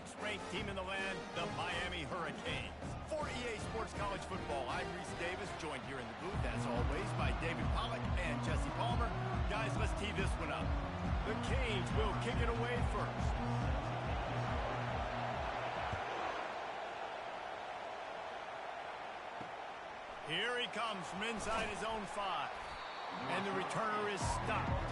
6th-ranked team in the land, the Miami Hurricanes. For EA Sports College Football, I'm Reese Davis, joined here in the booth, as always, by David Pollack and Jesse Palmer. Guys, let's tee this one up. The Canes will kick it away first. Here he comes from inside his own 5. And the returner is stopped.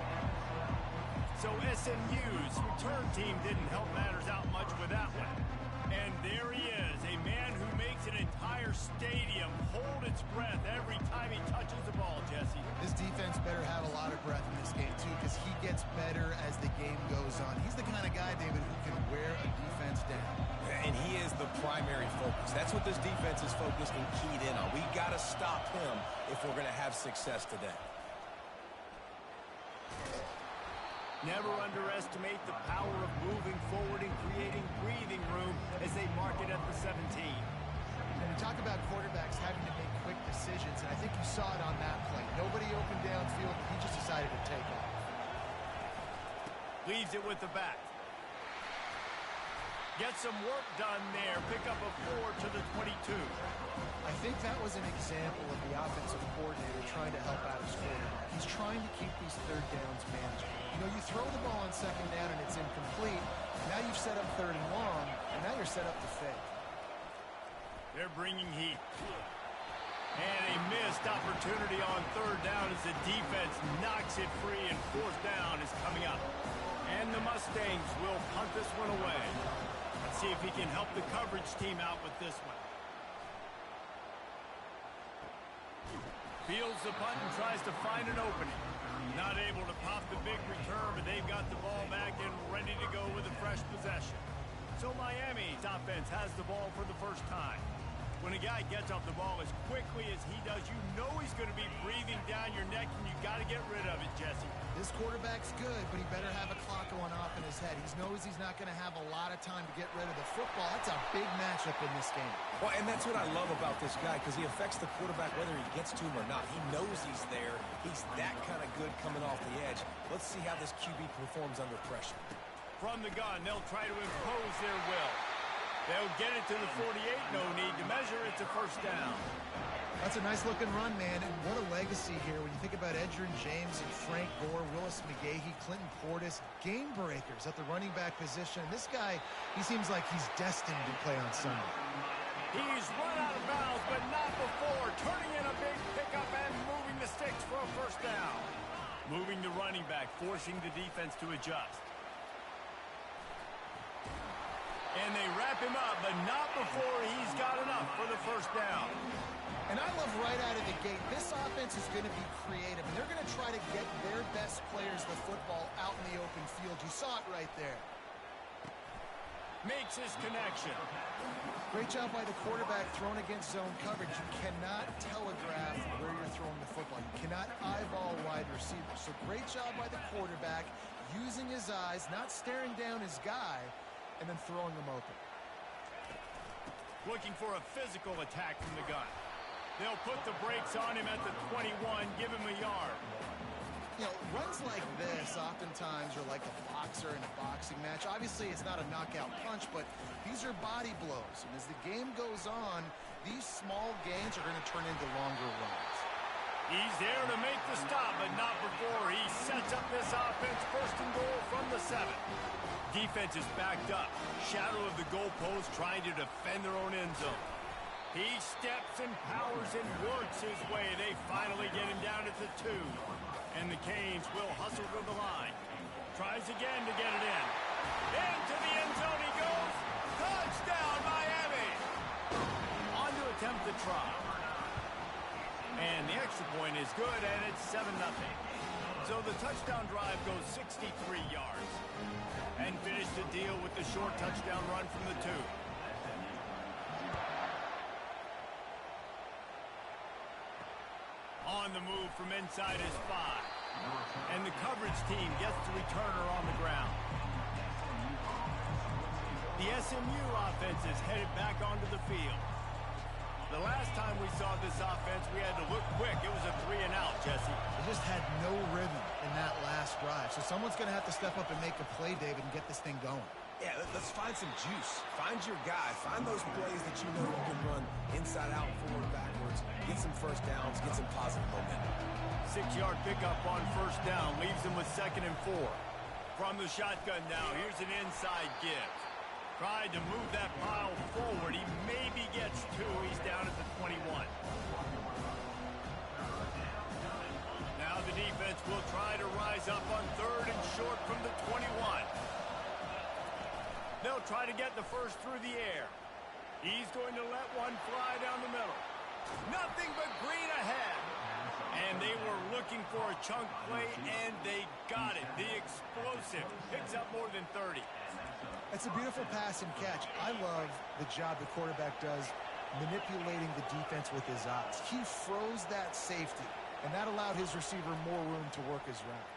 So SMU's return team didn't help matters out much with that one. And there he is, a man who makes an entire stadium hold its breath every time he touches the ball, Jesse. This defense better have a lot of breath in this game, too, because he gets better as the game goes on. He's the kind of guy, David, who can wear a defense down. And he is the primary focus. That's what this defense is focused and keyed in on. We've got to stop him if we're going to have success today. Never underestimate the power of moving forward and creating breathing room as they mark it at the 17. And we talk about quarterbacks having to make quick decisions, and I think you saw it on that play. Nobody open downfield, he just decided to take off. Leaves it with the back. Get some work done there. Pick up a 4 to the 22. I think that was an example of the offensive coordinator trying to help out his quarterback. He's trying to keep these third downs manageable. You know, you throw the ball on second down and it's incomplete. Now you've set up 3rd and long, and now you're set up to fake. They're bringing heat. And a missed opportunity on 3rd down as the defense knocks it free, and 4th down is coming up. And the Mustangs will punt this one away. Let's see if he can help the coverage team out with this one. Fields the punt and tries to find an opening. Not able to pop the big return, but they've got the ball back and ready to go with a fresh possession. So Miami's offense has the ball for the first time. When a guy gets off the ball as quickly as he does, you know he's going to be breathing down your neck, and you got to get rid of it, Jesse. This quarterback's good, but he better have a clock going off in his head. He knows he's not going to have a lot of time to get rid of the football. That's a big matchup in this game. Well, and that's what I love about this guy, because he affects the quarterback whether he gets to him or not. He knows he's there. He's that kind of good coming off the edge. Let's see how this QB performs under pressure. From the gun, they'll try to impose their will. They'll get it to the 48, no need to measure. It's a 1st down. That's a nice-looking run, man, and what a legacy here. When you think about Edgerrin James and Frank Gore, Willis McGahee, Clinton Portis, game breakers at the running back position. This guy, he seems like he's destined to play on Sunday. He's run out of bounds, but not before. Turning in a big pickup and moving the sticks for a 1st down. Moving the running back, forcing the defense to adjust. And they wrap him up, but not before he's got enough for the 1st down. And I love right out of the gate, this offense is going to be creative, and they're going to try to get their best players the football out in the open field. You saw it right there. Makes his connection. Great job by the quarterback thrown against zone coverage. You cannot telegraph where you're throwing the football. You cannot eyeball wide receivers. So great job by the quarterback using his eyes, not staring down his guy, and then throwing them open. Looking for a physical attack from the gun. They'll put the brakes on him at the 21, give him a yard. You know, runs like this oftentimes are like a boxer in a boxing match. Obviously, it's not a knockout punch, but these are body blows. And as the game goes on, these small gains are going to turn into longer runs. He's there to make the stop, but not before he sets up this offense. 1st and goal from the 7. Defense is backed up. Shadow of the goalpost trying to defend their own end zone. He steps and powers and works his way. They finally get him down at the 2. And the Canes will hustle to the line. Tries again to get it in. Into the end zone he goes. Touchdown, Miami! On to attempt the try. And the extra point is good, and it's 7-0. So the touchdown drive goes 63 yards. And finish the deal with the short touchdown run from the 2. On the move from inside his 5. And the coverage team gets the returner on the ground. The SMU offense is headed back onto the field. The last time we saw this offense, we had to look quick. It was a 3-and-out, Jesse. They just had no rhythm in that last drive. So someone's going to have to step up and make a play, David, and get this thing going. Yeah, let's find some juice. Find your guy. Find those plays that you know you can run inside out, forward, backwards. Get some first downs. Get some positive momentum. 6-yard pickup on first down. Leaves him with 2nd and 4. From the shotgun now, here's an inside give. Tried to move that pile forward. He maybe gets 2. He's down at the 21. Now the defense will try to rise up on 3rd and short from the 21. They'll try to get the first through the air. He's going to let one fly down the middle. Nothing but green ahead. And they were looking for a chunk play, and they got it. The explosive picks up more than 30. It's a beautiful pass and catch. I love the job the quarterback does manipulating the defense with his eyes. He froze that safety, and that allowed his receiver more room to work his route.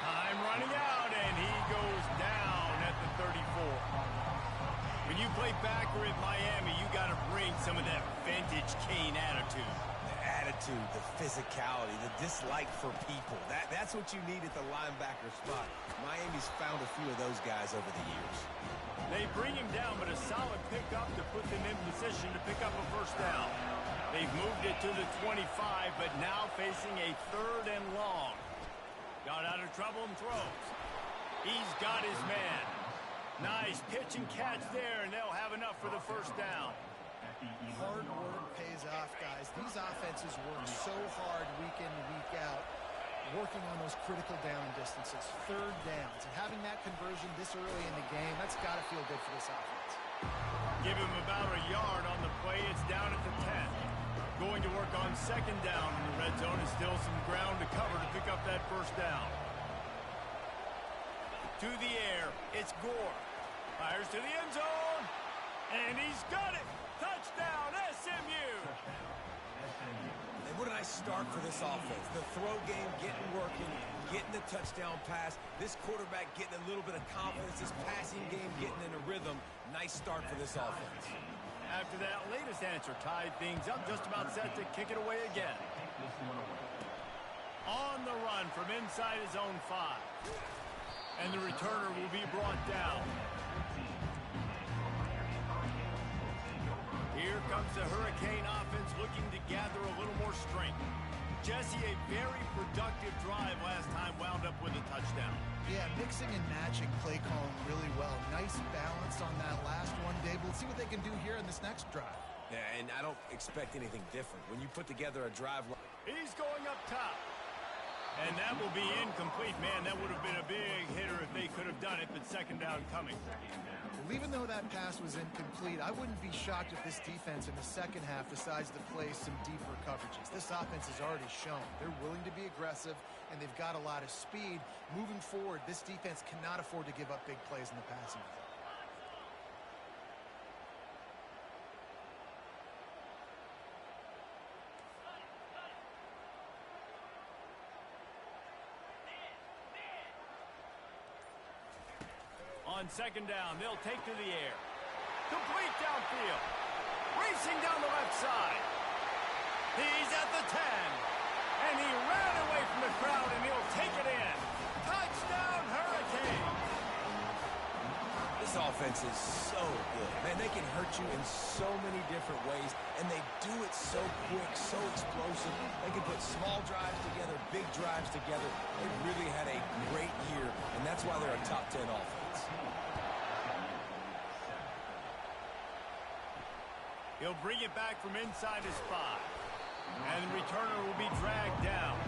Time running out, and he goes down at the 34. When you play backer at Miami, you got to bring some of that vintage Kane attitude. Attitude, the physicality, the dislike for people. That's what you need at the linebacker spot. Miami's found a few of those guys over the years. They bring him down, but a solid pickup to put them in position to pick up a first down. They've moved it to the 25, but now facing a 3rd and long. Got out of trouble and throws. He's got his man. Nice pitch and catch there, and they'll have enough for the first down. Hard work pays off, guys. These offenses work so hard week in, week out, working on those critical down distances, 3rd downs. And having that conversion this early in the game, that's got to feel good for this offense. Give him about a yard on the play. It's down at the 10. Going to work on 2nd down in the red zone. Is still some ground to cover to pick up that first down. To the air, it's Gore. Fires to the end zone, and he's got it. Touchdown, SMU! And what a nice start for this offense. The throw game getting working, getting the touchdown pass. This quarterback getting a little bit of confidence. This passing game getting in a rhythm. Nice start for this offense. After that latest answer tied things up, just about set to kick it away again. On the run from inside his own 5. And the returner will be brought down. Here comes the Hurricane offense looking to gather a little more strength. Jesse, a very productive drive last time, wound up with a touchdown. Yeah, mixing and matching play calling really well. Nice balance on that last one, Dave. Let's see what they can do here in this next drive. Yeah, and I don't expect anything different. When you put together a drive... He's going up top. And that will be incomplete. Man, that would have been a big hitter if they could have done it, but 2nd down coming. Well, even though that pass was incomplete, I wouldn't be shocked if this defense in the second half decides to play some deeper coverages. This offense has already shown they're willing to be aggressive, and they've got a lot of speed. Moving forward, this defense cannot afford to give up big plays in the passing game. On 2nd down, they'll take to the air. Complete downfield. Racing down the left side. He's at the 10. And he ran away from the crowd, and he'll take it in. Touchdown, Hurricane. This offense is so good. Man, they can hurt you in so many different ways, and they do it so quick, so explosive. They can put small drives together, big drives together. They really had a great year, and that's why they're a top 10 offense. He'll bring it back from inside his 5. And the returner will be dragged down.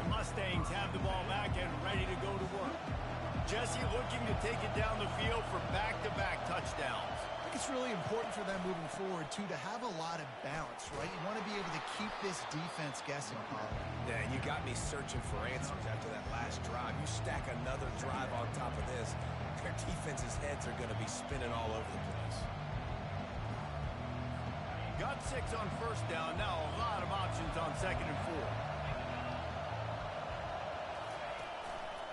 The Mustangs have the ball back and ready to go to work. Jesse looking to take it down the field for back-to-back touchdowns. I think it's really important for them moving forward, too, to have a lot of balance, right? You want to be able to keep this defense guessing, Paul. Yeah, and you got me searching for answers after that last drive. You stack another drive on top of this, their defense's heads are going to be spinning all over the place. Got 6 on first down. Now a lot of options on 2nd and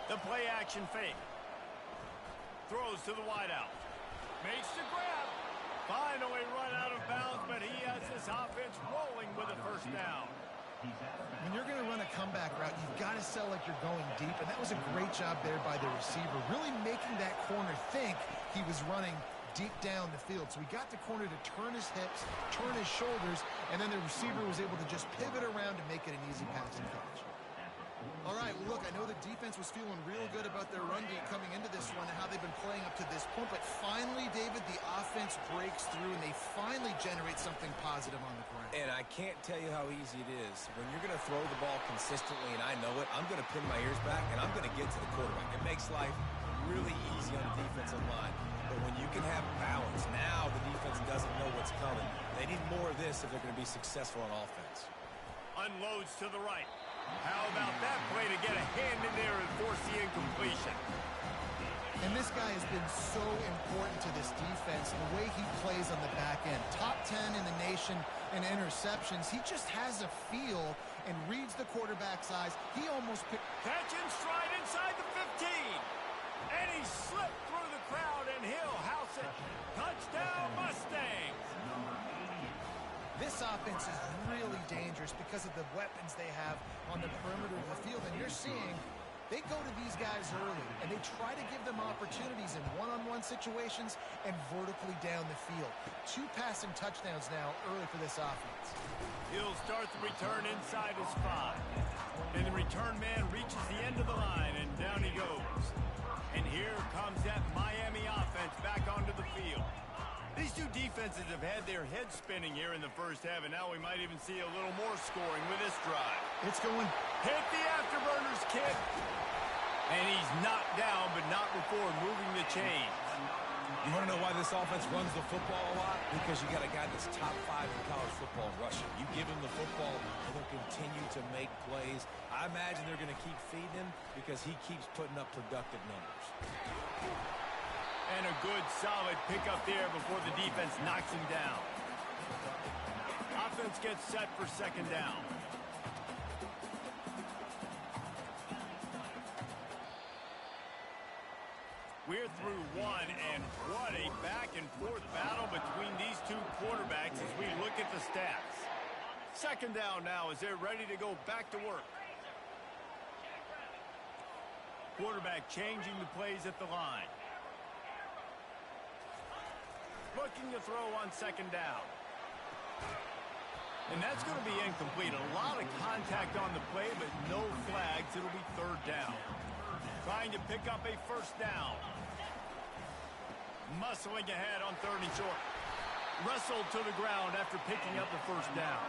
4. The play action fake. Throws to the wideout. Makes the grab. Finally run out of bounds, but he has this offense rolling with a first down. When you're going to run a comeback route, you've got to sell like you're going deep, and that was a great job there by the receiver, really making that corner think he was running deep down the field. So he got the corner to turn his hips, turn his shoulders, and then the receiver was able to just pivot around to make it an easy passing catch. All right, well, look, I know the defense was feeling real good about their run game coming into this one and how they've been playing up to this point, but finally, David, the offense breaks through and they finally generate something positive on the ground. And I can't tell you how easy it is. When you're going to throw the ball consistently, and I know it, I'm going to pin my ears back and I'm going to get to the quarterback. It makes life really easy on the defensive line. But when you can have balance, now the defense doesn't know what's coming. They need more of this if they're going to be successful on offense. Unloads to the right. How about that play to get a hand in there and force the incompletion? And this guy has been so important to this defense, the way he plays on the back end. Top 10 in the nation in interceptions. He just has a feel and reads the quarterback's eyes. He almost picked... Catch and stride inside the 15. And he slipped through the crowd, and he'll house it. Touchdown, Mustangs. This offense is really dangerous because of the weapons they have on the perimeter of the field. And you're seeing they go to these guys early, and they try to give them opportunities in one-on-one situations and vertically down the field. 2 passing touchdowns now early for this offense. He'll start the return inside his 5. And the return man reaches the end of the line, and down he goes. And here comes that Miami offense back onto the field. These two defenses have had their heads spinning here in the first half, and now we might even see a little more scoring with this drive. It's going. Hit the afterburners, kid. And he's knocked down, but not before moving the chains. You want to know why this offense runs the football a lot? Because you got a guy that's top 5 in college football rushing. You give him the football, and he'll continue to make plays. I imagine they're going to keep feeding him because he keeps putting up productive numbers. And a good, solid pickup there before the defense knocks him down. Offense gets set for second down. We're through one, and what a back-and-forth battle between these two quarterbacks as we look at the stats. Second down now as they're ready to go back to work. Quarterback changing the plays at the line. Looking to throw on second down. And that's going to be incomplete. A lot of contact on the play, but no flags. It'll be third down. Trying to pick up a first down. Muscling ahead on third and short. Wrestled to the ground after picking up the first down.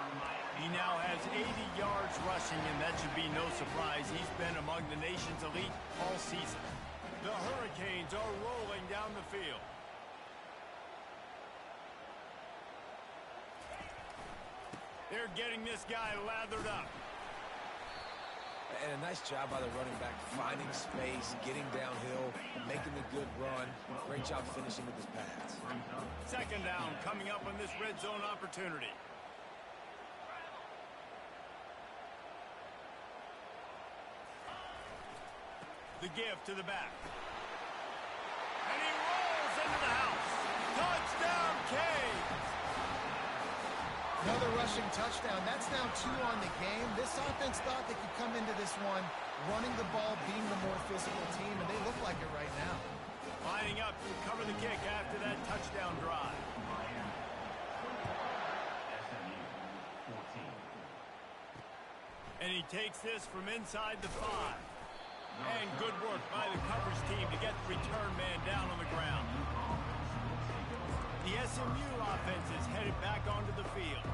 He now has 80 yards rushing, and that should be no surprise. He's been among the nation's elite all season. The Hurricanes are rolling down the field. They're getting this guy lathered up. And a nice job by the running back, finding space, getting downhill, making the good run. Great job finishing with his pads. Second down coming up on this red zone opportunity. The give to the back. And he rolls into the house. Touchdown, Canes! Another rushing touchdown. That's now 2 on the game. This offense thought they could come into this one running the ball, being the more physical team, and they look like it right now. Lining up to cover the kick after that touchdown drive. And he takes this from inside the 5. And good work by the coverage team to get the return man down on the ground. The SMU offense is headed back onto the field.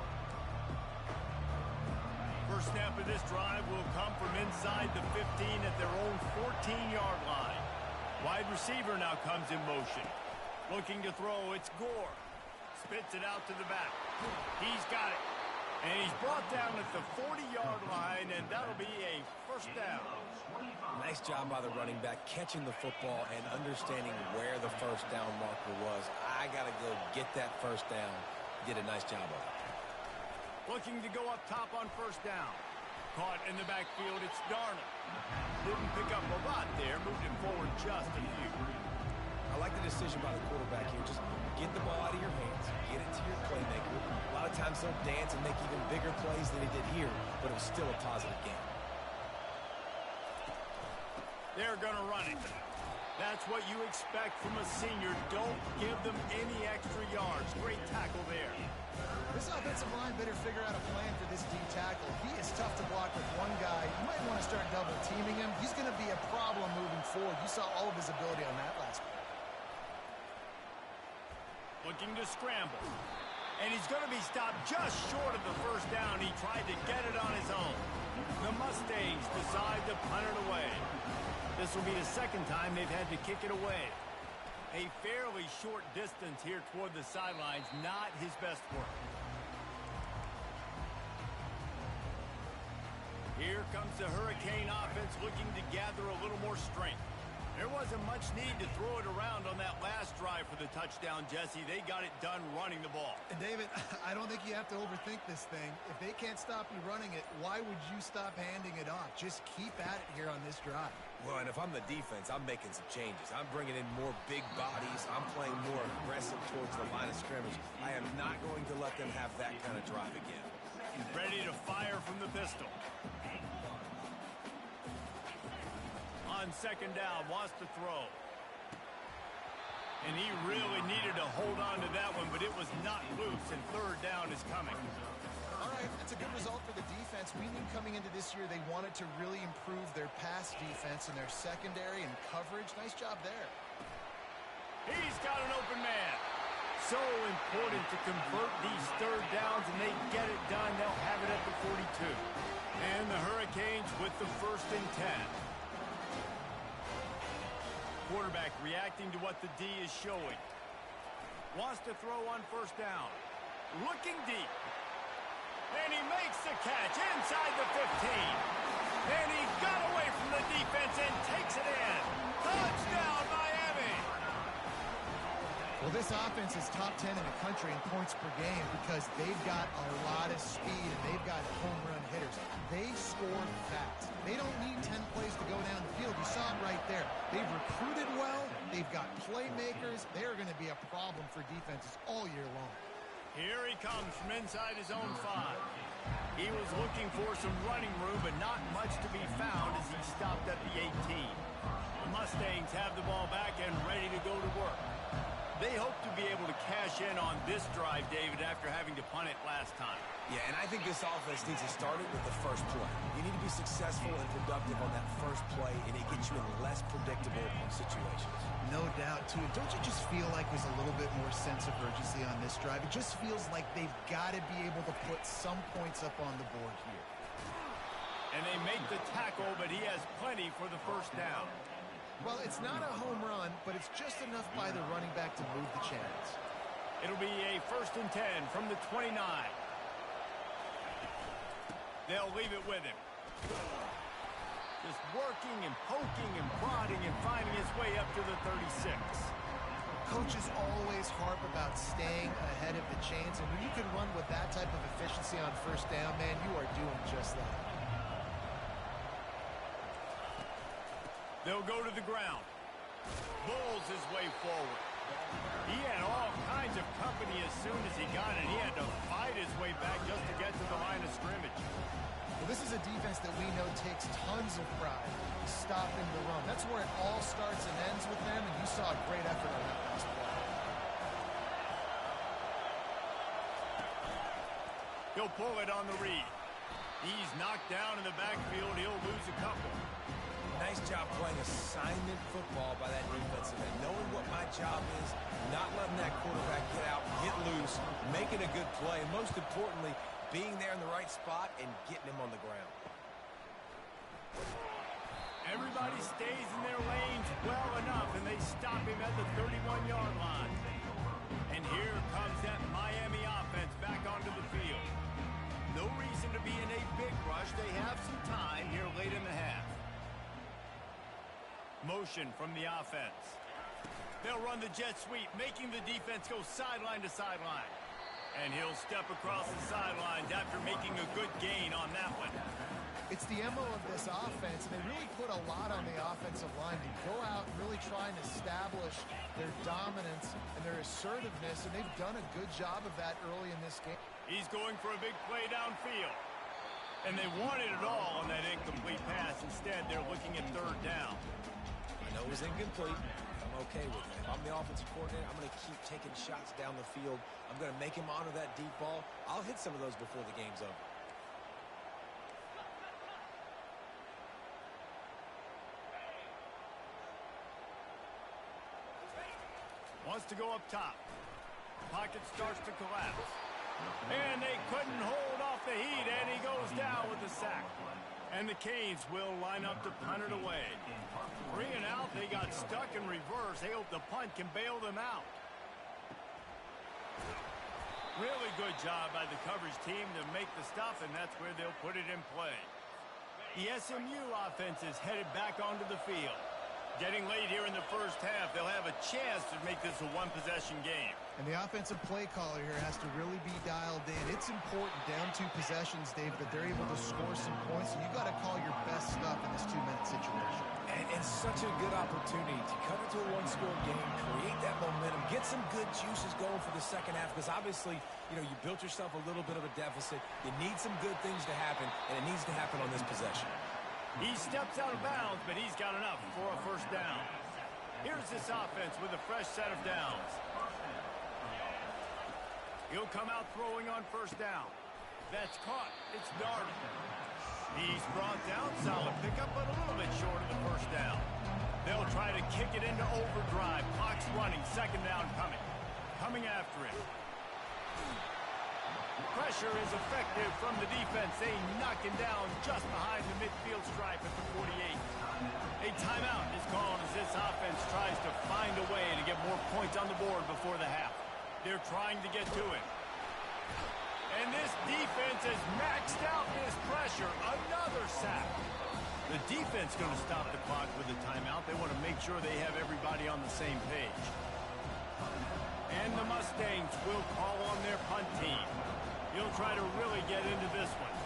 First snap of this drive will come from inside the 15 at their own 14-yard line. Wide receiver now comes in motion. Looking to throw, it's Gore. Spits it out to the back. He's got it. And he's brought down at the 40-yard line, and that'll be a first down. Nice job by the running back, catching the football and understanding where the first down marker was. I got to go get that first down. Did a nice job of it. Looking to go up top on first down. Caught in the backfield, it's Darnold. Didn't pick up a lot there, moved him forward just a few. I like the decision by the quarterback here. Just get the ball out of your hands, get it to your playmaker. A lot of times they'll dance and make even bigger plays than he did here, but it was still a positive game. They're going to run it. That's what you expect from a senior. Don't give them any extra yards. Great tackle there. This offensive line better figure out a plan for this D tackle. He is tough to block with one guy. You might want to start double teaming him. He's going to be a problem moving forward. You saw all of his ability on that last play. Looking to scramble. And he's going to be stopped just short of the first down. He tried to get it on his own. The Mustangs decide to punt it away. This will be the second time they've had to kick it away. A fairly short distance here toward the sidelines, not his best work. Here comes the Hurricane offense looking to gather a little more strength. There wasn't much need to throw it around on that last drive for the touchdown, Jesse. They got it done running the ball. And David, I don't think you have to overthink this thing. If they can't stop you running it, why would you stop handing it off? Just keep at it here on this drive. Well, and if I'm the defense, I'm making some changes. I'm bringing in more big bodies. I'm playing more aggressive towards the line of scrimmage. I am not going to let them have that kind of drive again. Ready to fire from the pistol. On second down, wants to throw. And he really needed to hold on to that one, but it was not loose, and third down is coming. All right, that's a good result for the defense. We knew coming into this year they wanted to really improve their pass defense and their secondary and coverage. Nice job there. He's got an open man. So important to convert these third downs, and they get it done. They'll have it at the 42. And the Hurricanes with the 1st and 10. Quarterback reacting to what the D is showing. Wants to throw on first down. Looking deep. And he makes the catch inside the 15. And he got away from the defense and takes it in. Touchdown, Miami! Well, this offense is top 10 in the country in points per game because they've got a lot of speed and they've got home run hitters. They score fast. They don't need 10 plays to go down the field. You saw it right there. They've recruited well. They've got playmakers. They're going to be a problem for defenses all year long. Here he comes from inside his own 5. He was looking for some running room, but not much to be found as he stopped at the 18. The Mustangs have the ball back and ready to go to work. They hope to be able to cash in on this drive, David, after having to punt it last time. Yeah, and I think this offense needs to start it with the first play. You need to be successful and productive on that first play, and it gets you in less predictable situations. No doubt, too. Don't you just feel like there's a little bit more sense of urgency on this drive? It just feels like they've got to be able to put some points up on the board here. And they make the tackle, but he has plenty for the first down. Well, it's not a home run, but it's just enough by the running back to move the chains. It'll be a 1st and 10 from the 29. They'll leave it with him. Just working and poking and prodding and finding his way up to the 36. Coaches always harp about staying ahead of the chains, and when you can run with that type of efficiency on first down, man, you are doing just that. They'll go to the ground. Bulls his way forward. He had all kinds of company as soon as he got it. He had to fight his way back just to get to the line of scrimmage. Well, this is a defense that we know takes tons of pride stopping the run. That's where it all starts and ends with them, and you saw a great effort on that last play. He'll pull it on the read. He's knocked down in the backfield. He'll lose a couple. Nice job playing assignment football by that defensive end. Knowing what my job is, not letting that quarterback get out, get loose, making a good play, and most importantly, being there in the right spot and getting him on the ground. Everybody stays in their lanes well enough, and they stop him at the 31-yard line. And here comes that Miami offense back onto the field. No reason to be in a big rush. They have some time here late in the half. Motion from the offense. They'll run the jet sweep, making the defense go sideline to sideline. And he'll step across the sidelines after making a good gain on that one. It's the MO of this offense, and they really put a lot on the offensive line to go out and really try and establish their dominance and their assertiveness, and they've done a good job of that early in this game. He's going for a big play downfield. And they wanted it all on that incomplete pass. Instead, they're looking at third down. I know it was incomplete. I'm okay with it. If I'm the offensive coordinator, I'm going to keep taking shots down the field. I'm going to make him honor that deep ball. I'll hit some of those before the game's over. Wants to go up top. Pocket starts to collapse. And they couldn't hold off the heat, and he goes down with the sack. And the Canes will line up to punt it away. 3 and out, they got stuck in reverse. They hope the punt can bail them out. Really good job by the coverage team to make the stop, and that's where they'll put it in play. The SMU offense is headed back onto the field. Getting late here in the first half, they'll have a chance to make this a one-possession game. And the offensive play caller here has to really be dialed in. It's important down 2 possessions, Dave, that they're able to score some points. So you got to call your best stuff in this 2-minute situation. And such a good opportunity to come into a one-score game, create that momentum, get some good juices going for the second half, because obviously, you know, you built yourself a little bit of a deficit. You need some good things to happen, and it needs to happen on this possession. He steps out of bounds, but he's got enough for a first down. Here's this offense with a fresh set of downs. He'll come out throwing on first down. That's caught. It's Darden. He's brought down. Solid pickup, but a little bit short of the first down. They'll try to kick it into overdrive. Clock's running. Second down coming. Coming after him. Pressure is effective from the defense. They knock him down just behind the midfield stripe at the 48. A timeout is called as this offense tries to find a way to get more points on the board before the half. They're trying to get to it. And this defense has maxed out this pressure. Another sack. The defense going to stop the clock with a timeout. They want to make sure they have everybody on the same page. And the Mustangs will call on their punt team. He'll try to really get into this one.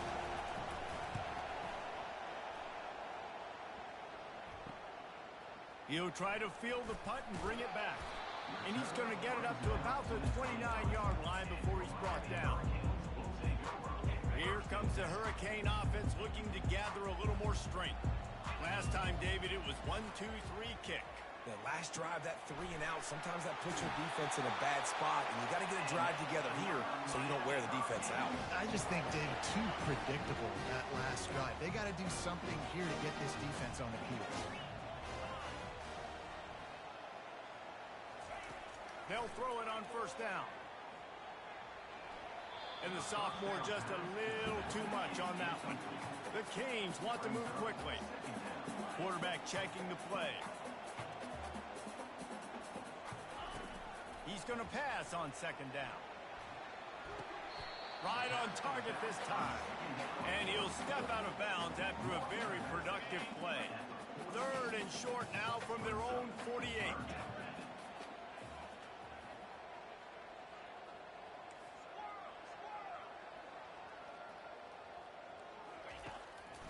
He'll try to field the punt and bring it back. And he's going to get it up to about the 29-yard line before he's brought down. Here comes the Hurricane offense looking to gather a little more strength. Last time, David, it was 1-2-3 kick. That last drive, that 3 and out, sometimes that puts your defense in a bad spot, and you got to get a drive together here so you don't wear the defense out. I just think, David, too predictable that last drive. They got to do something here to get this defense on the heels. They'll throw it on first down. And the sophomore just a little too much on that one. The Canes want to move quickly. Quarterback checking the play. He's going to pass on second down. Right on target this time. And he'll step out of bounds after a very productive play. Third and short now from their own 48.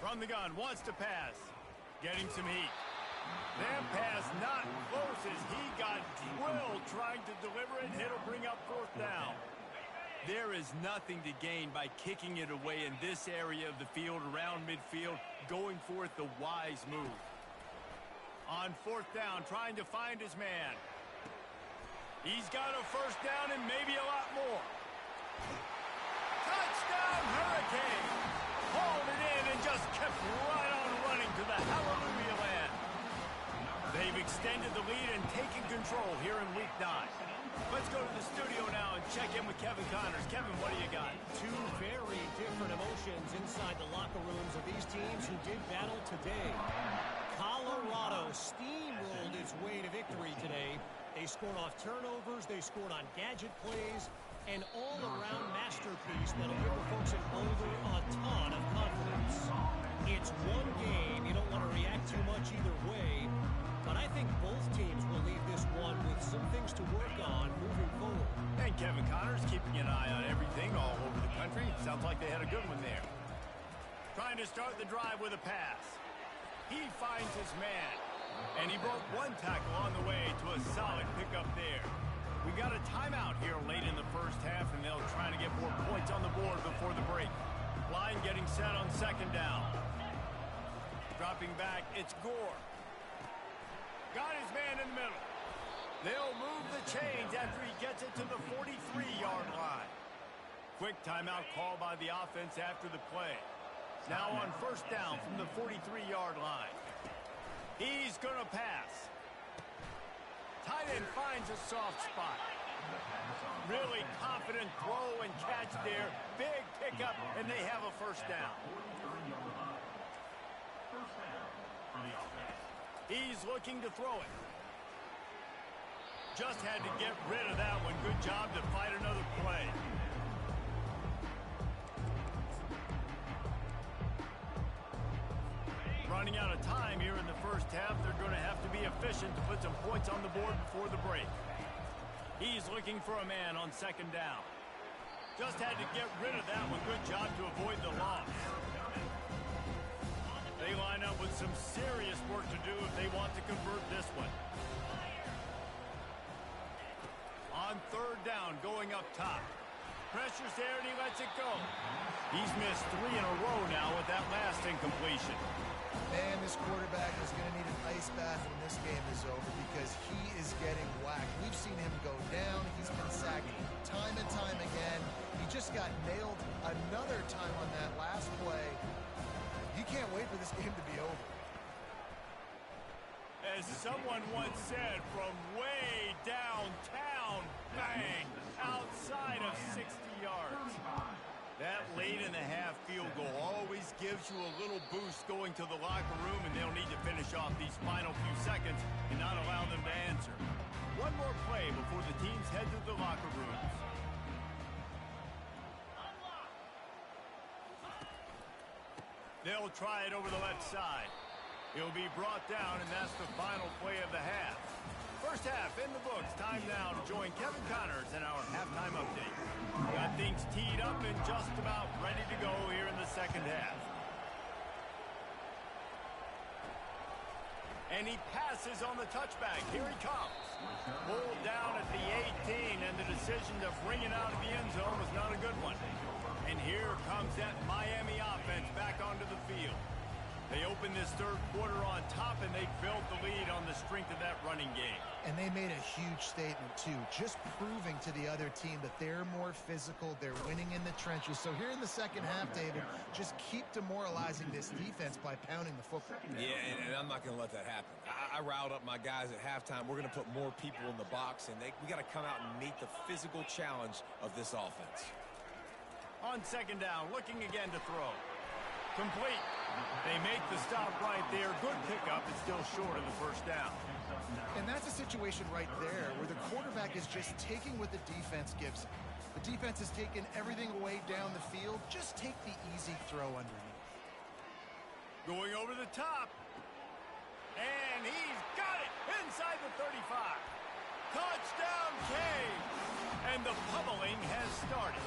From the gun, wants to pass. Getting some heat. That pass not close as he got drilled trying to deliver it. It'll bring up fourth down. There is nothing to gain by kicking it away in this area of the field around midfield, going for it the wise move. On fourth down, trying to find his man. He's got a first down and maybe a lot more. Touchdown, Hurricane! Hauled it in and just kept right on running to the hallelujah land. They've extended the lead and taken control here in Week 9. Let's go to the studio now and check in with Kevin Connors. Kevin, what do you got? Two very different emotions inside the locker rooms of these teams who did battle today. Colorado steamrolled its way to victory today. They scored off turnovers, they scored on gadget plays, an all-around masterpiece that'll give the folks in Boulder a ton of confidence. It's one game. You don't want to react too much either way, but I think both teams will leave this one with some things to work on moving forward. And Kevin Connors keeping an eye on everything all over the country. Sounds like they had a good one there. Trying trying to start the drive with a pass. He finds his man. And he broke one tackle on the way to a solid pickup there. We got a timeout here late in the first half, and they'll try to get more points on the board before the break. Line getting set on second down. Dropping back, it's Gore. Got his man in the middle. They'll move the chains after he gets it to the 43-yard line. Quick timeout call by the offense after the play. Now on first down from the 43-yard line. He's going to pass. Tight end finds a soft spot. Really confident throw and catch there. Big pickup, and they have a first down. He's looking to throw it. Just had to get rid of that one. Good job to fight another play. Running out of time here in the first half. They're going to have to be efficient to put some points on the board before the break. He's looking for a man on second down. Just had to get rid of that one. Good job to avoid the loss. They line up with some serious work to do if they want to convert this one. On third down, going up top. Pressure's there and he lets it go. He's missed 3 in a row now with that last incompletion. Man, this quarterback is going to need an ice bath when this game is over because he is getting whacked. We've seen him go down. He's been sacked time and time again. He just got nailed another time on that last play. You can't wait for this game to be over. As someone once said, from way downtown, bang, outside of 60 yards. That late in the half field goal always gives you a little boost going to the locker room, and they'll need to finish off these final few seconds and not allow them to answer. One more play before the teams head to the locker rooms. They'll try it over the left side. He'll be brought down, and that's the final play of the half. First half in the books. Time now to join Kevin Connors in our halftime update. Got things teed up and just about ready to go here in the second half. And he passes on the touchback. Here he comes. Pulled down at the 18, and the decision to bring it out of the end zone was not a good one. And here comes that Miami offense back onto the field. They opened this third quarter on top, and they built the lead on the strength of that running game. And they made a huge statement, too, just proving to the other team that they're more physical, they're winning in the trenches. So here in the second half, David, just keep demoralizing this defense by pounding the football. Yeah, and I'm not going to let that happen. I riled up my guys at halftime. We're going to put more people in the box, and we got to come out and meet the physical challenge of this offense. On second down, looking again to throw. Complete. They make the stop right there. Good pickup. It's still short of the first down. And that's a situation right there where the quarterback is just taking what the defense gives him. The defense is taking everything away down the field. Just take the easy throw underneath. Going over the top. And he's got it inside the 35. Touchdown, Cade. And the pummeling has started.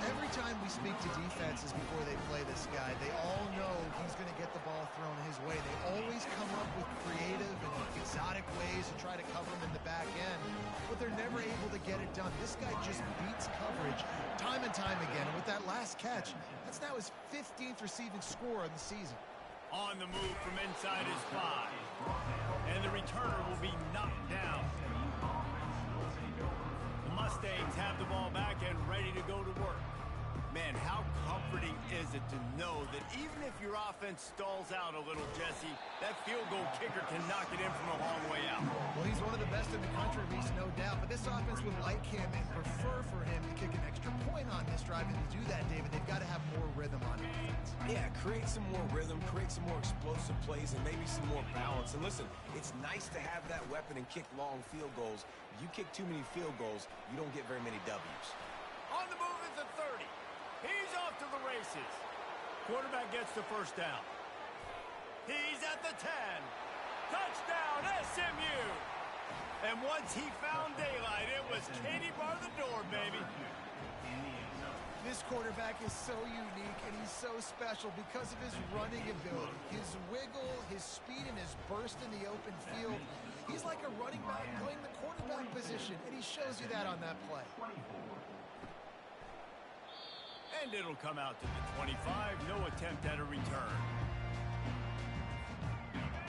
Every time we speak to defenses before they play this guy, they all know he's going to get the ball thrown his way. They always come up with creative and exotic ways to try to cover him in the back end, but they're never able to get it done. This guy just beats coverage time and time again, and with that last catch, that's now his 15th receiving score of the season. On the move from inside his 5, and the returner will be knocked down. The Mustangs have the ball back and ready to go to work. Man, how comforting is it to know that even if your offense stalls out a little, Jesse, that field goal kicker can knock it in from a long way out. Well, he's one of the best in the country, Reese, no doubt. But this offense would like him and prefer for him to kick an extra point on this drive. And to do that, David, they've got to have more rhythm on offense. Yeah, create some more rhythm, create some more explosive plays, and maybe some more balance. And listen, it's nice to have that weapon and kick long field goals. You kick too many field goals, you don't get very many W's. On the move is the 30. He's off to the races. Quarterback gets the first down. He's at the 10. Touchdown, SMU. And once he found daylight, it was Katie bar the door, baby. This This quarterback is so unique, and he's so special because of his running ability, his wiggle, his speed, and his burst in the open field. He's like a running back playing the quarterback position, and he shows you that on that play. And it'll come out to the 25. No attempt at a return.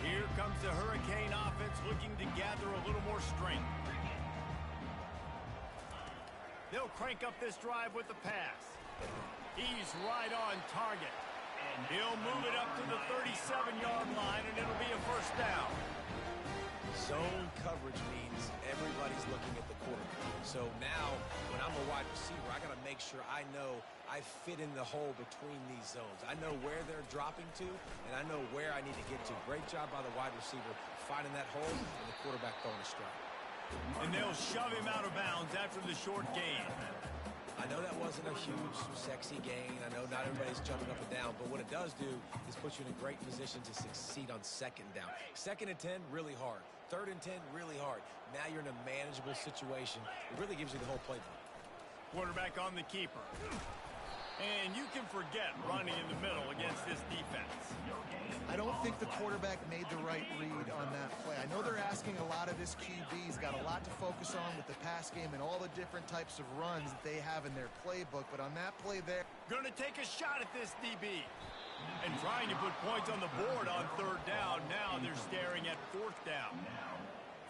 Here comes the Hurricane offense looking to gather a little more strength. They'll crank up this drive with the pass. He's right on target. And he'll move it up to the 37-yard line, and it'll be a first down. Zone coverage means everybody's looking at the quarterback. So now, when I'm a wide receiver, I got to make sure I know I fit in the hole between these zones. I know where they're dropping to, and I know where I need to get to. Great job by the wide receiver finding that hole, and the quarterback throwing a strike. And they'll shove him out of bounds after the short gain. I know that wasn't a huge, sexy gain. I know not everybody's jumping up and down, but what it does do is put you in a great position to succeed on second down. Second and 10, really hard. Third and 10, really hard. Now you're in a manageable situation. It really gives you the whole playbook. Quarterback on the keeper. And you can forget running in the middle against this defense. I don't think the quarterback made the right read on that play. I know they're asking a lot of this QB. He's got a lot to focus on with the pass game and all the different types of runs that they have in their playbook. But on that play there, Gonna take a shot at this DB. And trying to put points on the board on third down. Now they're staring at fourth down.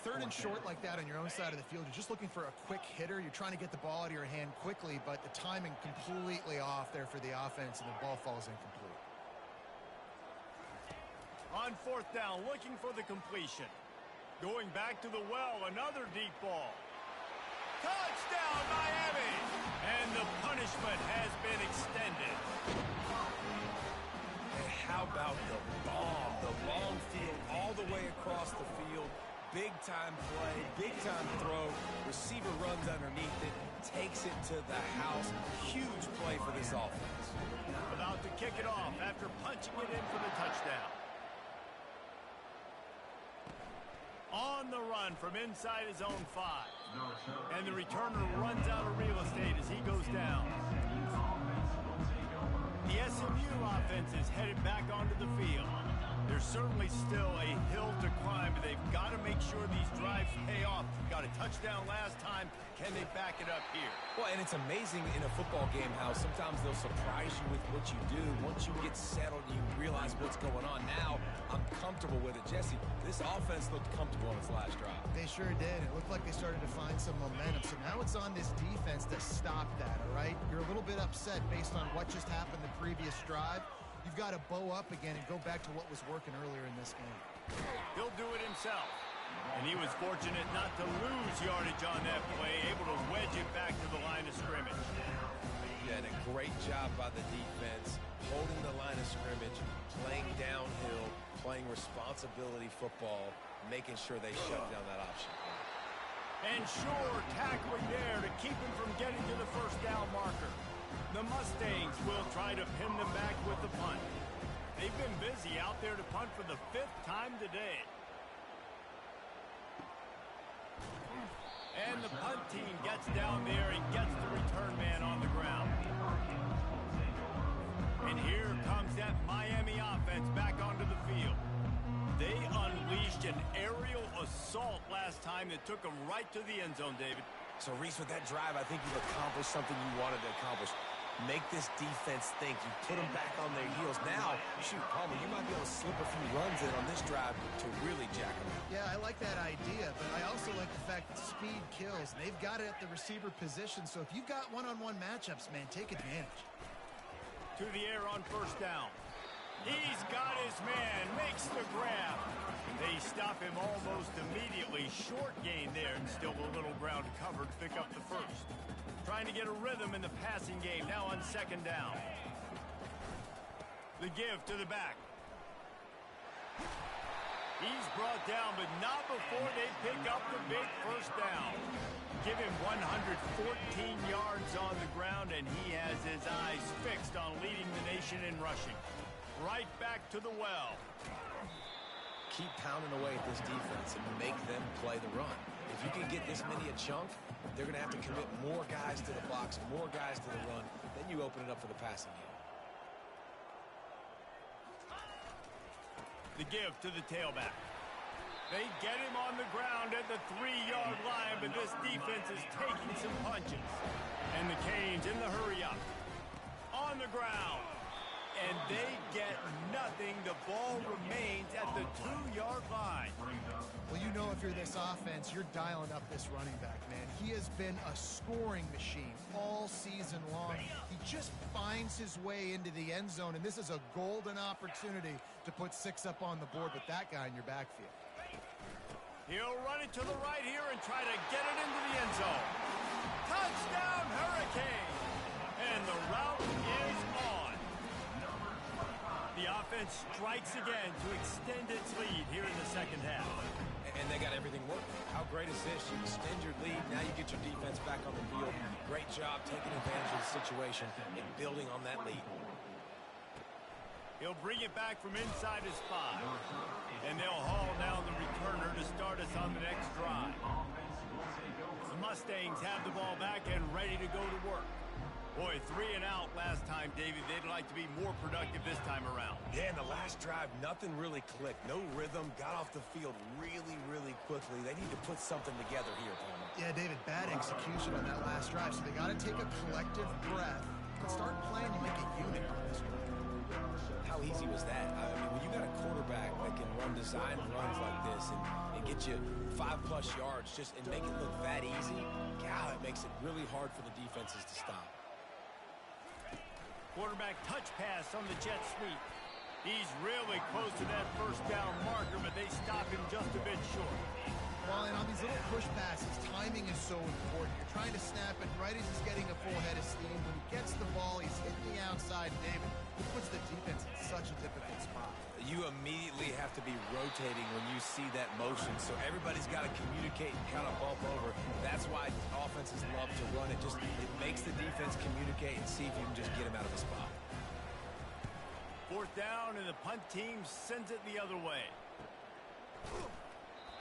third and short like that on your own side of the field, you're just looking for a quick hitter. You're trying to get the ball out of your hand quickly, but the timing completely off there for the offense, and the ball falls incomplete. On fourth down, looking for the completion. Going back to the well, another deep ball. Touchdown, Miami! And the punishment has been extended. And how about the bomb? The long field all the way across the field. Big-time play, big-time throw. Receiver runs underneath it, takes it to the house. Huge play for this offense. About to kick it off after punching it in for the touchdown. On the run from inside his own 5. And the returner runs out of real estate as he goes down. The SMU offense is headed back onto the field. There's certainly still a hill to climb, but they've got to make sure these drives pay off. Got a touchdown last time. Can they back it up here? Well, and it's amazing in a football game how sometimes they'll surprise you with what you do. Once you get settled, you realize what's going on. Now, I'm comfortable with it. Jesse, this offense looked comfortable on its last drive. They sure did. It looked like they started to find some momentum. So now it's on this defense to stop that, all right? You're a little bit upset based on what just happened the previous drive. You've got to bow up again and go back to what was working earlier in this game. He'll do it himself. And he was fortunate not to lose yardage on that play, able to wedge it back to the line of scrimmage. Yeah, and a great job by the defense, holding the line of scrimmage, playing downhill, playing responsibility football, making sure they shut down that option. And sure, tackling there to keep him from getting to the first down marker. The Mustangs will try to pin them back with the punt. They've been busy out there to punt for the 5th time today. And the punt team gets down there and gets the return man on the ground. And here comes that Miami offense back onto the field. They unleashed an aerial assault last time that took them right to the end zone, David. So, Reese, with that drive, I think you've accomplished something you wanted to accomplish. Make this defense think. You put them back on their heels. Now, shoot, Palmer, you might be able to slip a few runs in on this drive to really jack them up. Yeah, I like that idea, but I also like the fact that speed kills. And they've got it at the receiver position, so if you've got one-on-one matchups, man, take advantage. To the air on first down. He's got his man, makes the grab. They stop him almost immediately. Short gain there, and still a little ground covered to pick up the first. Trying to get a rhythm in the passing game, now on second down. The give to the back. He's brought down, but not before they pick up the big first down. Give him 114 yards on the ground, and he has his eyes fixed on leading the nation in rushing. Right back to the well. Keep pounding away at this defense and make them play the run. If you can get this many a chunk, they're going to have to commit more guys to the box, more guys to the run. Then you you open it up for the passing game. The give to the tailback. They get him on the ground at the 3-yard line, but this defense is taking some punches. And the Canes in the hurry-up. On the ground. And they get nothing. The ball remains at the 2-yard line. Well, you know if you're this offense, you're dialing up this running back, man. He has been a scoring machine all season long. He just finds his way into the end zone, and this is a golden opportunity to put 6 up on the board with that guy in your backfield. He'll run it to the right here and try to get it into the end zone. Touchdown, Hurricane! And the route is on. The offense strikes again to extend its lead here in the second half. And they got everything working. How great is this? You extend your lead, now you get your defense back on the field. Great job taking advantage of the situation and building on that lead. He'll bring it back from inside his 5. And they'll haul down the returner to start us on the next drive. The Mustangs have the ball back and ready to go to work. Boy, 3 and out last time, David. They'd like to be more productive this time around. Yeah, in the last drive, nothing really clicked. No rhythm, got off the field really, really quickly. They need to put something together here, Palmer. Yeah, David, bad execution on that last drive, so they got to take a collective breath and start playing like a unit on this one. How easy was that? I mean, when you got a quarterback that can run design runs like this and get you 5+ yards and make it look that easy, God, it makes it really hard for the defenses to stop. Quarterback touch pass on the jet sweep. He's really close to that first down marker, but they stop him just a bit short. Well, and on these little push passes, timing is so important. You're trying to snap it right as he's getting a full head of steam. When he gets the ball, he's hitting the outside. David, it puts the defense in such a difficult spot. You immediately have to be rotating when you see that motion, so everybody's got to communicate and kind of bump over. That's why offenses love to run it. It makes the defense communicate and see if you can just get him out of the spot. 4th down, and the punt team sends it the other way.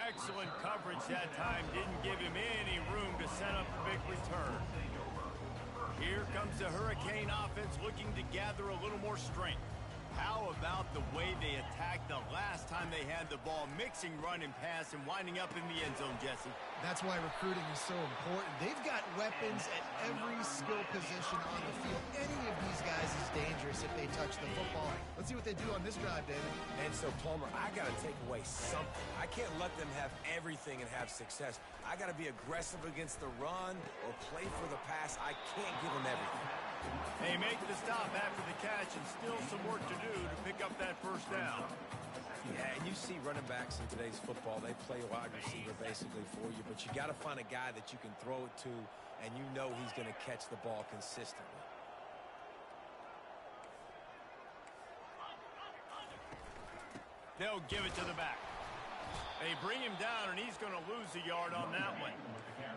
Excellent coverage that time. Didn't give him any room to set up a big return. Here comes the Hurricane offense looking to gather a little more strength. How about the way they attacked the last time they had the ball, mixing run and pass and winding up in the end zone, Jesse? That's why recruiting is so important. They've got weapons at every skill position on the field. Any of these guys is dangerous if they touch the football. Let's see what they do on this drive, David. And so, Palmer, I got to take away something. I can't let them have everything and have success. I got to be aggressive against the run or play for the pass. I can't give them everything. They make the stop after the catch, and still some work to do to pick up that first down. Yeah, and you see running backs in today's football, they play a wide receiver basically for you, but you got to find a guy that you can throw it to, and you know he's going to catch the ball consistently. They'll give it to the back. They bring him down, and he's going to lose a yard on that one.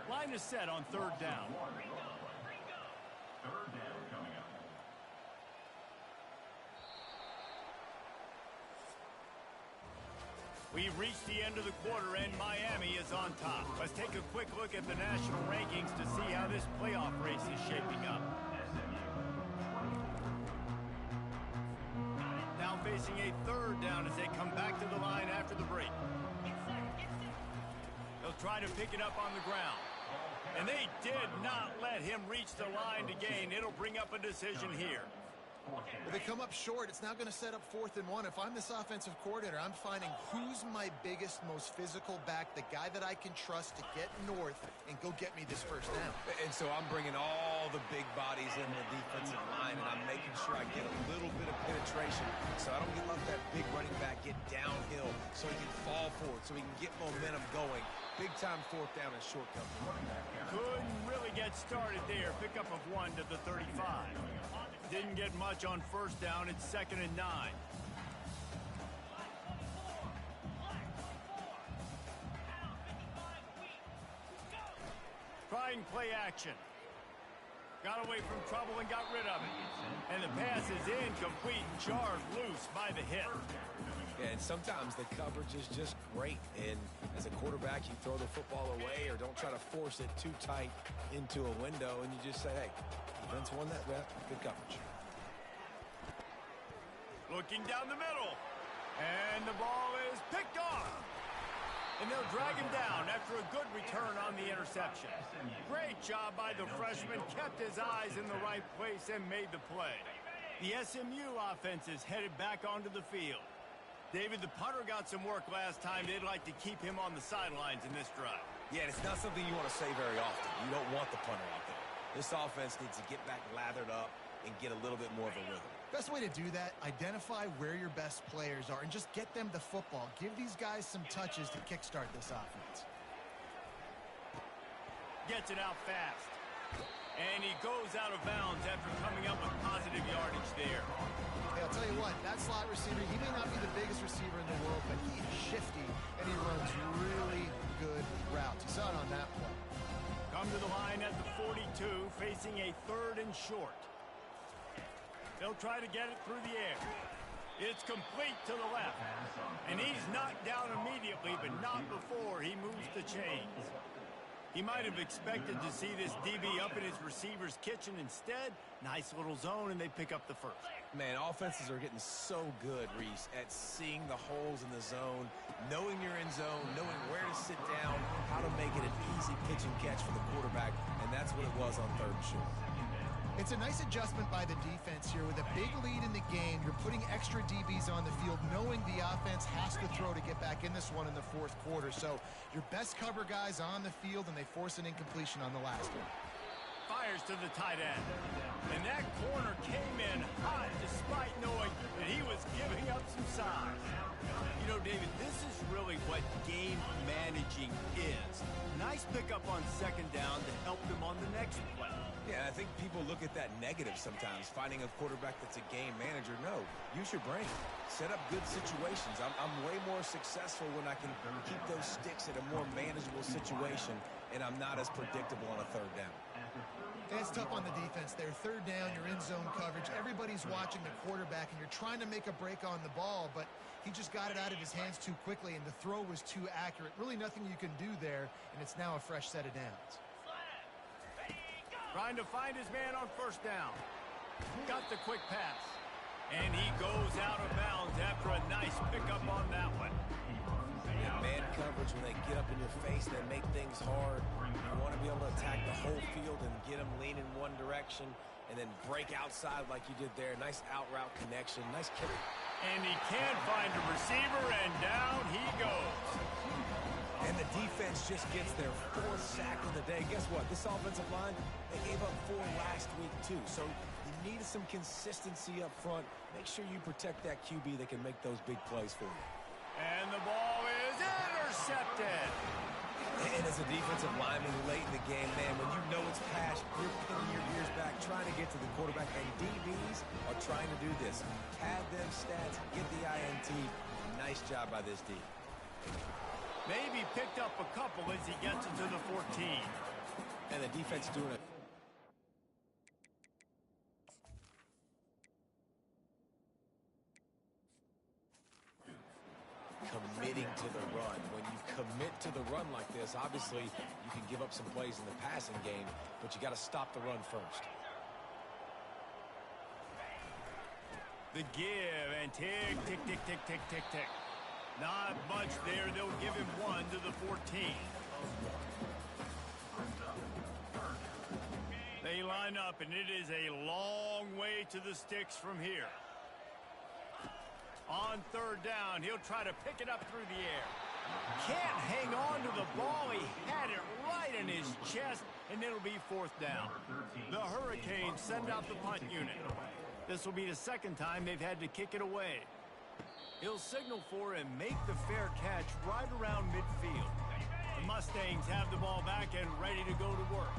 Line is set on 3rd down. We've reached the end of the quarter, and Miami is on top. Let's take a quick look at the national rankings to see how this playoff race is shaping up. Now facing a 3rd down as they come back to the line after the break. They'll try to pick it up on the ground. And they did not let him reach the line to gain. It'll bring up a decision here. Well, they come up short. It's now going to set up 4th and 1. If I'm this offensive coordinator, I'm finding who's my biggest, most physical back, the guy that I can trust to get north and go get me this first down. And so I'm bringing all the big bodies in the defensive line, and I'm making sure I get a little bit of penetration so I don't let that big running back get downhill so he can fall forward, so he can get momentum going. Big-time 4th down and short coverage. Couldn't really get started there. Pickup of 1 to the 35. Didn't get much on 1st down. It's 2nd and 9. Trying play action. Got away from trouble and got rid of it. And the pass is incomplete, jarred loose by the hip. Yeah, and sometimes the coverage is just great. And as a quarterback, you throw the football away or don't try to force it too tight into a window, and you just say, hey, defense won that. Good coverage. Looking down the middle. And the ball is picked off. And they'll drag him down after a good return on the interception. Great job by the freshman. Kept his eyes in the right place and made the play. The SMU offense is headed back onto the field. David, the punter got some work last time. They'd like to keep him on the sidelines in this drive. Yeah, it's not something you want to say very often. You don't want the punter out there. This offense needs to get back lathered up and get a little bit more of a rhythm. Best way to do that, identify where your best players are and just get them the football. Give these guys some touches to kickstart this offense. Gets it out fast. And he goes out of bounds after coming up with positive yardage there. Hey, I'll tell you what, that slot receiver, he may not be the biggest receiver in the world, but he is shifty and he runs really good routes. You saw it on that play. Come to the line at the 42, facing a 3rd and short. They'll try to get it through the air. It's complete to the left. And he's knocked down immediately, but not before he moves the chains. He might have expected to see this DB up in his receiver's kitchen. Instead, nice little zone, and they pick up the first. Man, offenses are getting so good, Reese, at seeing the holes in the zone, knowing you're in zone, knowing where to sit down, how to make it an easy pitch and catch for the quarterback, and that's what it was on 3rd and short. It's a nice adjustment by the defense here. With a big lead in the game, you're putting extra DBs on the field, knowing the offense has to throw to get back in this one in the 4th quarter. So your best cover guys on the field, and they force an incompletion on the last one. Fires to the tight end. And that corner came in hot despite knowing that he was giving up some size. You know, David, this is really what game managing is. Nice pickup on 2nd down to help them on the next play. Yeah, I think people look at that negative sometimes, finding a quarterback that's a game manager. No, use your brain. Set up good situations. I'm way more successful when I can keep those sticks at a more manageable situation, and I'm not as predictable on a 3rd down. And it's tough on the defense there. 3rd down, you're in zone coverage. Everybody's watching the quarterback, and you're trying to make a break on the ball, but he just got it out of his hands too quickly, and the throw was too accurate. Really nothing you can do there, and it's now a fresh set of downs. Trying to find his man on 1st down. Got the quick pass. And he goes out of bounds after a nice pickup on that one. And man coverage, when they get up in your face, they make things hard. You want to be able to attack the whole field and get them leaning one direction and then break outside like you did there. Nice out route connection. Nice kick. And he can't find a receiver, and down he goes. And the defense just gets their 4th sack of the day. Guess what? This offensive line, they gave up 4 last week, too. So you need some consistency up front. Make sure you protect that QB that can make those big plays for you. And the ball is intercepted. And as a defensive lineman late in the game, man, when you know it's past, you're pinning your ears back, trying to get to the quarterback. And DBs are trying to do this. Pad them stats, get the INT. Nice job by this D. Maybe picked up a couple as he gets into the 14. And the defense doing it. Committing to the run. When you commit to the run like this, obviously you can give up some plays in the passing game, but you got to stop the run first. The give and tick, tick, tick, tick, tick, tick, tick. Not much there. They'll give him 1 to the 14. They line up, and it is a long way to the sticks from here. On 3rd down, he'll try to pick it up through the air. Can't hang on to the ball. He had it right in his chest, and it'll be 4th down. The Hurricanes send out the punt unit. This will be the 2nd time they've had to kick it away. He'll signal for and make the fair catch right around midfield. The Mustangs have the ball back and ready to go to work.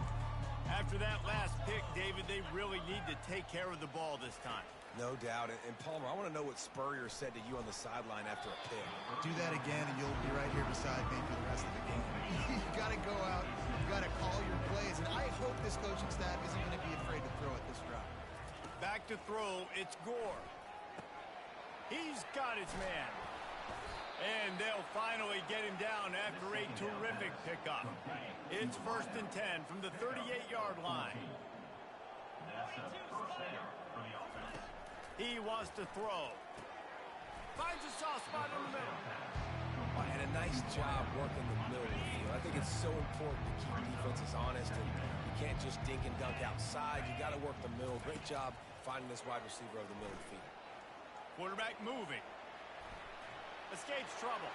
After that last pick, David, they really need to take care of the ball this time. No doubt. And Palmer, I want to know what Spurrier said to you on the sideline after a pick. Do that again, and you'll be right here beside me for the rest of the game. You got to go out. You got to call your plays. And I hope this coaching staff isn't going to be afraid to throw it this drive. Back Back to throw, it's Gore. He's got his man. And they'll finally get him down after a terrific pickup. It's 1st and 10 from the 38-yard line. He wants to throw. Finds a soft spot in the middle. And a nice job working the middle of the field. I think it's so important to keep defenses honest, and you can't just dink and dunk outside. You got to work the middle. Great job finding this wide receiver over the middle of the field. Quarterback moving. Escapes trouble.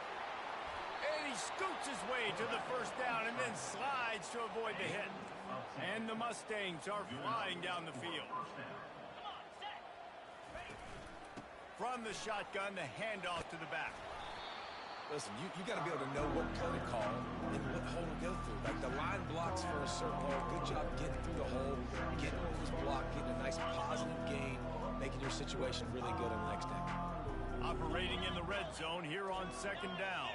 And he scoots his way to the 1st down and then slides to avoid the hit. And the Mustangs are flying down the field. From the shotgun, the handoff to the back. Listen, you got to be able to know what play to call and what hole to go through. Like the line blocks for a certain hole. Good job getting through the hole, getting what was blocked, getting a nice positive gain, making your situation really good on the next down. Operating in the red zone here on 2nd down.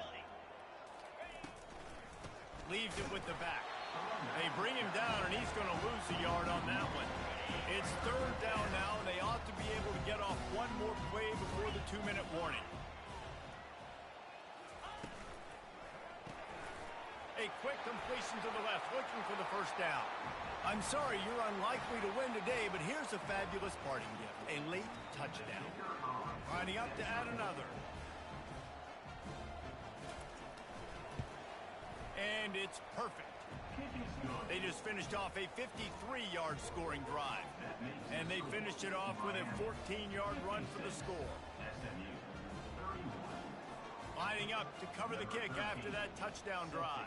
Leaves it with the back. They bring him down, and he's going to lose a yard on that one. It's 3rd down now, and they ought to be able to get off one more play before the 2-minute warning. A quick completion to the left, looking for the 1st down. I'm sorry you're unlikely to win today, but here's a fabulous parting gift. A late touchdown. Lining up to add another. And it's perfect. They just finished off a 53-yard scoring drive. And they finished it off with a 14-yard run for the score. Lining up to cover the kick after that touchdown drive.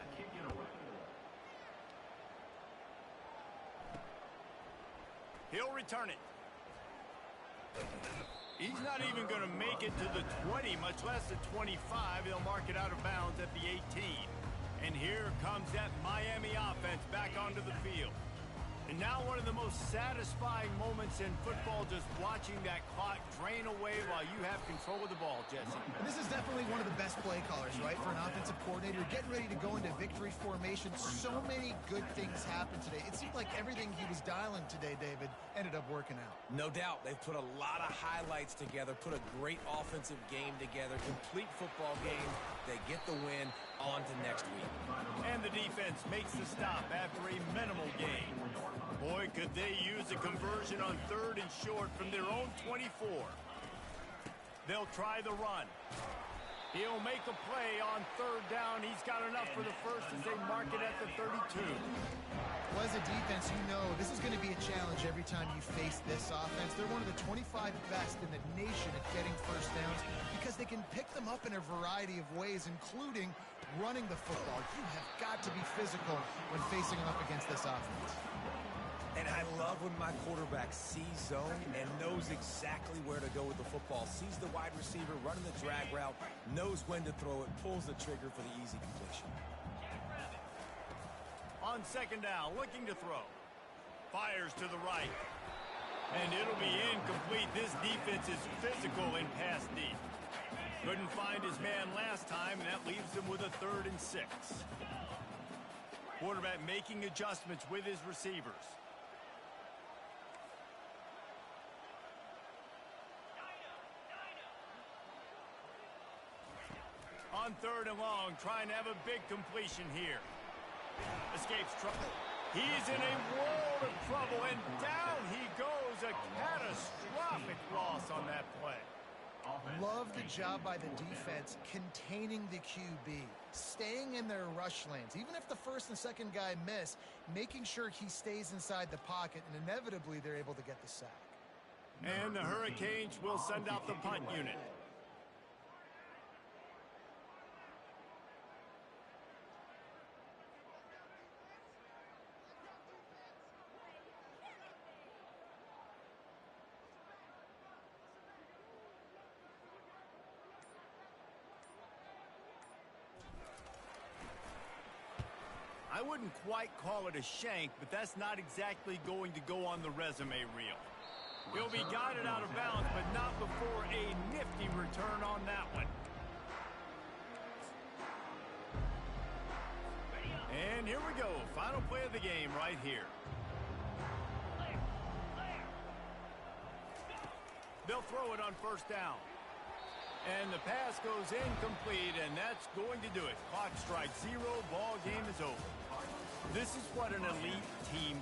He'll return it. He's not even going to make it to the 20, much less the 25. They'll mark it out of bounds at the 18. And here comes that Miami offense back onto the field. And now one of the most satisfying moments in football, just watching that clock drain away while you have control of the ball, Jesse. And this is definitely one of the best play callers, right, for an offensive coordinator. Getting ready to go into victory formation. So many good things happened today. It seemed like everything he was dialing today, David, ended up working out. No doubt. They've put a lot of highlights together, put a great offensive game together, complete football game. They get the win. On to next week. And the defense makes the stop after a minimal gain. Boy, could they use a conversion on 3rd and short from their own 24. They'll try the run. He'll make a play on 3rd down. He's got enough for the 1st as they mark it at the 32. Well, as a defense, you know this is going to be a challenge every time you face this offense. They're one of the 25 best in the nation at getting 1st downs because they can pick them up in a variety of ways, including running the football. You have got to be physical when facing off against this offense. And I love when my quarterback sees zone and knows exactly where to go with the football. Sees the wide receiver running the drag route, knows when to throw it, pulls the trigger for the easy completion. On 2nd down, looking to throw. Fires to the right. And it'll be incomplete. This defense is physical in pass deep. Couldn't find his man last time, and that leaves him with a 3rd and 6. Quarterback making adjustments with his receivers. On 3rd and long, trying to have a big completion here. Escapes trouble. He's in a world of trouble, and down he goes. A catastrophic loss on that play. Love the job by the defense containing the QB, staying in their rush lanes. Even if the 1st and 2nd guy miss, making sure he stays inside the pocket, and inevitably they're able to get the sack. And the Hurricanes will send out the punt unit. I wouldn't quite call it a shank, but that's not exactly going to go on the resume reel. He'll be guided out of bounds, but not before a nifty return on that one. And here we go. Final play of the game right here. They'll throw it on first down. And the pass goes incomplete, and that's going to do it. Clock strikes 0, ball game is over. This is what an elite team